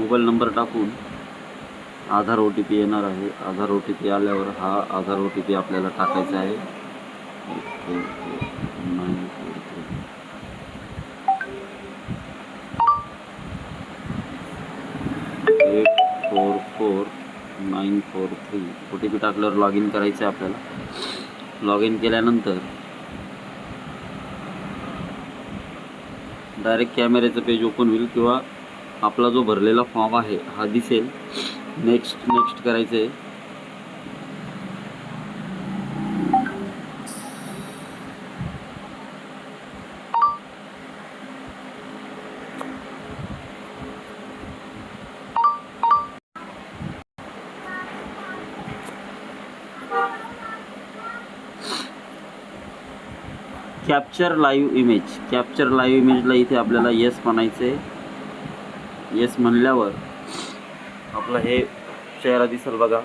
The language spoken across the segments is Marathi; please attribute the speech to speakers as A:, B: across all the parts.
A: मोबाईल नंबर टाकून आधार ओ टी पी येणार आहे. आधार ओ टी पी आल्यावर हा आधार ओ टी पी आपल्याला टाकायचा आहे. 844943 ओ टी पी टाकल्यावर लॉग इन करायचं आहे आपल्याला. लॉग इन केल्यानंतर डायरेक्ट कॅमेऱ्याचं पेज ओपन होईल किंवा आपला जो भरलेला फॉर्म आहे हा दिसेल. नेक्स्ट करायचं आहे. कॅप्चर लाईव्ह इमेजला इथे आपल्याला येस म्हणायचं आहे. येस म्हणल्यावर आपलं हे चेहरा दिसेल बघा,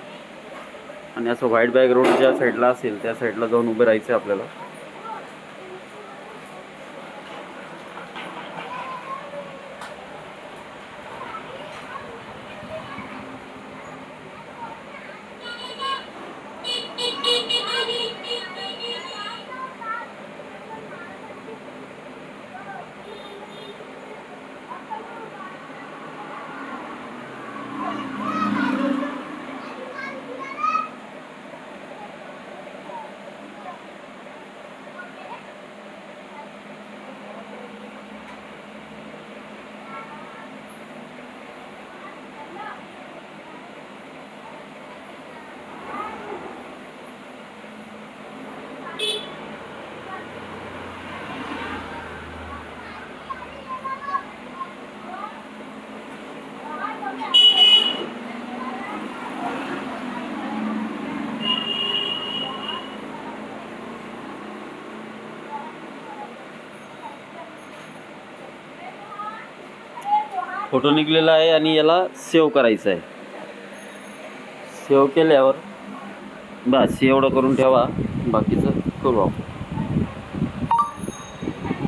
A: आणि असं व्हाईट बॅकग्राऊंड ज्या साईडला असेल त्या साईडला जाऊन उभं राहायचं आहे आपल्याला. फोटो निघलेला आहे आणि याला सेव्ह करायचं आहे. सेव्ह केल्यावर बस एवढं करून ठेवा, बाकीचं करू आपण.